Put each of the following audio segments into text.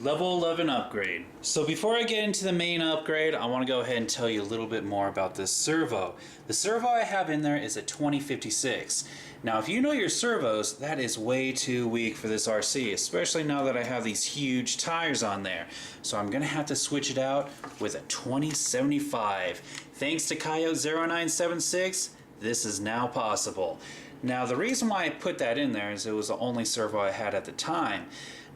Level 11 upgrade. So before I get into the main upgrade, I want to go ahead and tell you a little bit more about this servo. The servo I have in there is a 2056. Now if you know your servos, that is way too weak for this RC, especially now that I have these huge tires on there. So I'm going to have to switch it out with a 2075. Thanks to Coyote0976, this is now possible. Now the reason why I put that in there is it was the only servo I had at the time.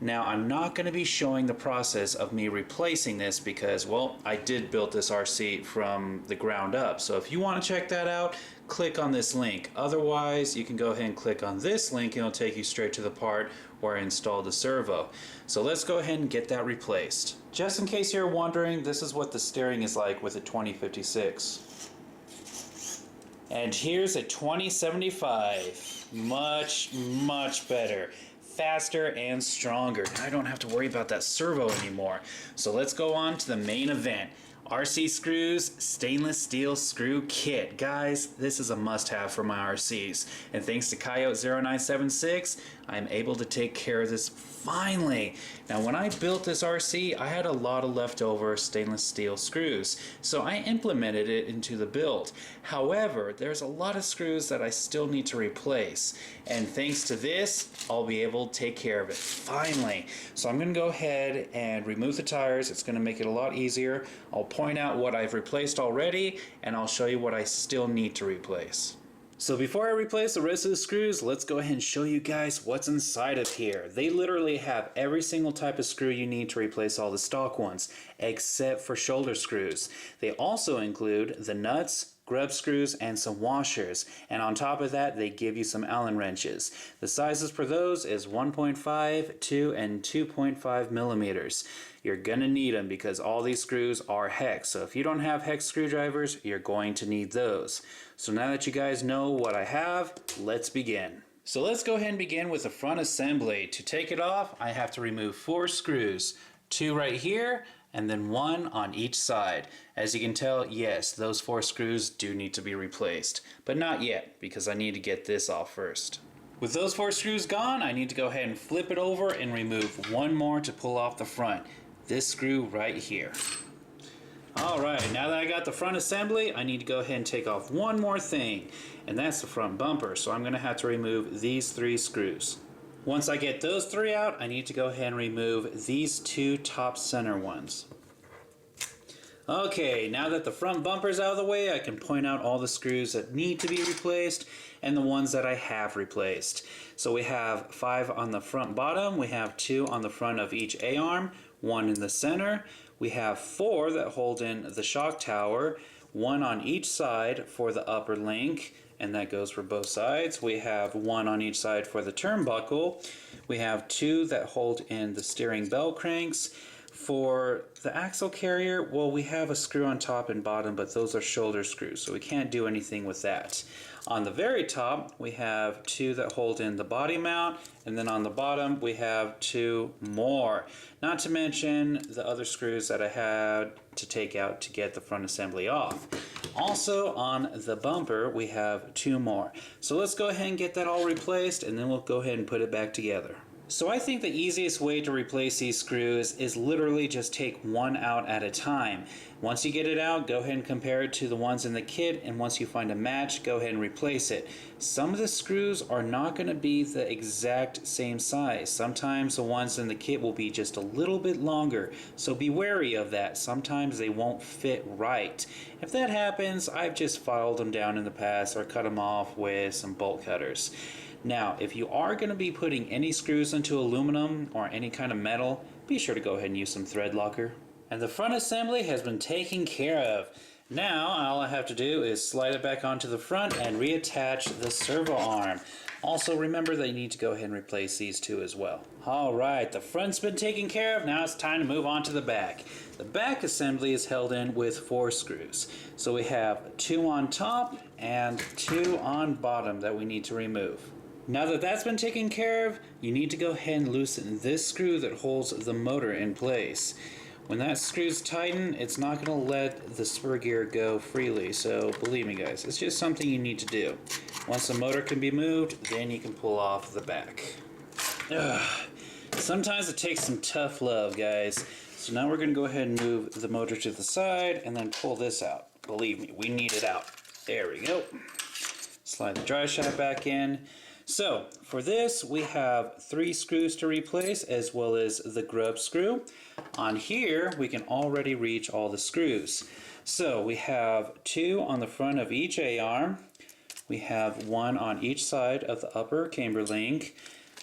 Now I'm not going to be showing the process of me replacing this because, well, I did build this RC from the ground up. So if you want to check that out, click on this link. Otherwise, you can go ahead and click on this link and it'll take you straight to the part where I installed the servo. So let's go ahead and get that replaced. Just in case you're wondering, this is what the steering is like with a 2056. And here's a 2075. Much better. Faster and stronger. Now I don't have to worry about that servo anymore. So let's go on to the main event. RC screws, stainless steel screw kit. Guys, this is a must-have for my RCs. And thanks to Coyote0976, I'm able to take care of this finally. Now when I built this RC, I had a lot of leftover stainless steel screws. So I implemented it into the build. However, there's a lot of screws that I still need to replace. And thanks to this, I'll be able to take care of it finally. So I'm going to go ahead and remove the tires. It's going to make it a lot easier. I'll point out what I've replaced already, and I'll show you what I still need to replace. So before I replace the rest of the screws, let's go ahead and show you guys what's inside of here. They literally have every single type of screw you need to replace all the stock ones, except for shoulder screws. They also include the nuts, grub screws, and some washers. And on top of that, they give you some Allen wrenches. The sizes for those is 1.5, 2, and 2.5 millimeters. You're gonna need them because all these screws are hex. So if you don't have hex screwdrivers, you're going to need those. So now that you guys know what I have, let's begin. So let's go ahead and begin with the front assembly. To take it off, I have to remove 4 screws. 2 right here, and then 1 on each side. As you can tell, yes, those 4 screws do need to be replaced, but not yet because I need to get this off first. With those 4 screws gone, I need to go ahead and flip it over and remove 1 more to pull off the front. This screw right here. Alright, now that I got the front assembly, I need to go ahead and take off one more thing, and that's the front bumper, so I'm going to have to remove these 3 screws. Once I get those 3 out, I need to go ahead and remove these 2 top center ones. Okay, now that the front bumper's out of the way, I can point out all the screws that need to be replaced and the ones that I have replaced. So we have 5 on the front bottom, we have 2 on the front of each A-arm, 1 in the center, we have 4 that hold in the shock tower, 1 on each side for the upper link, and that goes for both sides. We have 1 on each side for the turnbuckle. We have 2 that hold in the steering bell cranks. For the axle carrier, well, we have a screw on top and bottom, but those are shoulder screws, so we can't do anything with that. On the very top, we have 2 that hold in the body mount, and then on the bottom, we have 2 more. Not to mention the other screws that I had to take out to get the front assembly off. Also on the bumper, we have 2 more. So let's go ahead and get that all replaced, and then we'll go ahead and put it back together. So I think the easiest way to replace these screws is literally just take 1 out at a time. Once you get it out, go ahead and compare it to the ones in the kit, and once you find a match, go ahead and replace it. Some of the screws are not going to be the exact same size. Sometimes the ones in the kit will be just a little bit longer, so be wary of that. Sometimes they won't fit right. If that happens, I've just filed them down in the past or cut them off with some bolt cutters. Now, if you are going to be putting any screws into aluminum or any kind of metal, be sure to go ahead and use some thread locker. And the front assembly has been taken care of. Now, all I have to do is slide it back onto the front and reattach the servo arm. Also, remember that you need to go ahead and replace these 2 as well. Alright, the front's been taken care of. Now it's time to move on to the back. The back assembly is held in with 4 screws. So we have 2 on top and 2 on bottom that we need to remove. Now that that's been taken care of, you need to go ahead and loosen this screw that holds the motor in place. When that screw's tightened, it's not going to let the spur gear go freely, so believe me guys, it's just something you need to do. Once the motor can be moved, then you can pull off the back. Sometimes it takes some tough love, guys. So now we're going to go ahead and move the motor to the side and then pull this out. Believe me, we need it out. There we go. Slide the dry shaft back in. So for this, we have 3 screws to replace as well as the grub screw. On here, we can already reach all the screws. So we have 2 on the front of each A-arm. We have 1 on each side of the upper camber link.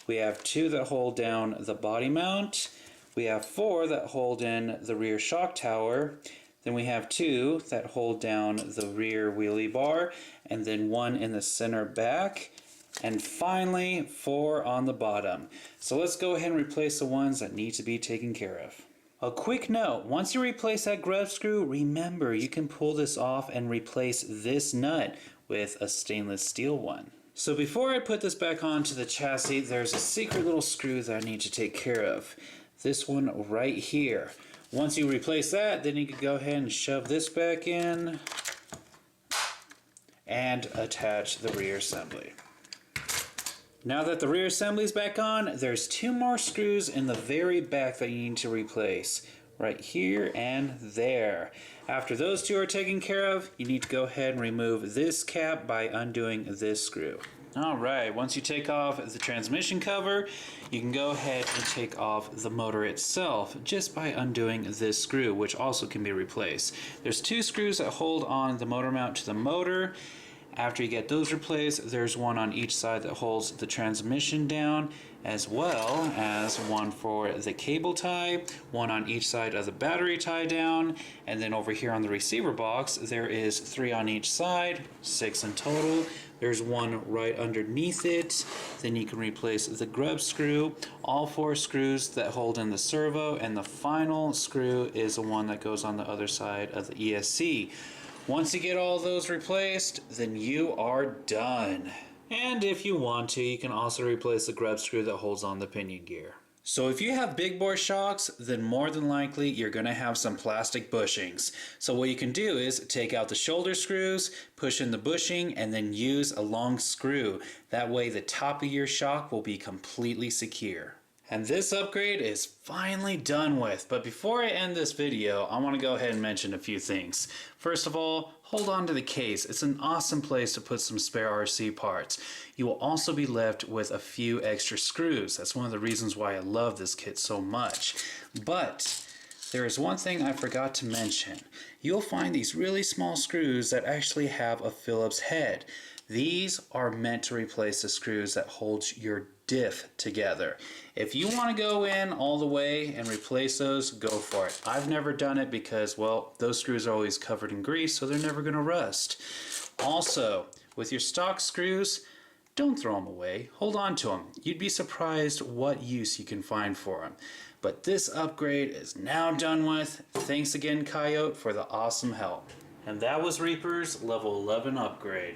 We have 2 that hold down the body mount. We have 4 that hold in the rear shock tower. Then we have 2 that hold down the rear wheelie bar, and then 1 in the center back. And finally, 4 on the bottom. So let's go ahead and replace the ones that need to be taken care of. A quick note, once you replace that grub screw, remember you can pull this off and replace this nut with a stainless steel one. So before I put this back onto the chassis, there's a secret little screw that I need to take care of. This one right here. Once you replace that, then you can go ahead and shove this back in and attach the rear assembly. Now that the rear assembly is back on, there's 2 more screws in the very back that you need to replace. Right here and there. After those 2 are taken care of, you need to go ahead and remove this cap by undoing this screw. Alright, once you take off the transmission cover, you can go ahead and take off the motor itself just by undoing this screw, which also can be replaced. There's 2 screws that hold on the motor mount to the motor. After you get those replaced, there's 1 on each side that holds the transmission down, as well as 1 for the cable tie, 1 on each side of the battery tie down, and then over here on the receiver box, there is 3 on each side, 6 in total. There's 1 right underneath it. Then you can replace the grub screw, all 4 screws that hold in the servo, and the final screw is the one that goes on the other side of the ESC. Once you get all those replaced, then you are done. And if you want to, you can also replace the grub screw that holds on the pinion gear. So if you have big bore shocks, then more than likely you're going to have some plastic bushings. So what you can do is take out the shoulder screws, push in the bushing, and then use a long screw. That way the top of your shock will be completely secure. And this upgrade is finally done with, but before I end this video, I want to go ahead and mention a few things. First of all, hold on to the case. It's an awesome place to put some spare RC parts. You will also be left with a few extra screws. That's one of the reasons why I love this kit so much. But there is one thing I forgot to mention. You'll find these really small screws that actually have a Phillips head. These are meant to replace the screws that hold your diff together. If you want to go in all the way and replace those, go for it. I've never done it because, well, those screws are always covered in grease, so they're never going to rust. Also, with your stock screws, don't throw them away. Hold on to them. You'd be surprised what use you can find for them. But this upgrade is now done with. Thanks again, Coyote, for the awesome help. And that was Reaper's level 11 upgrade.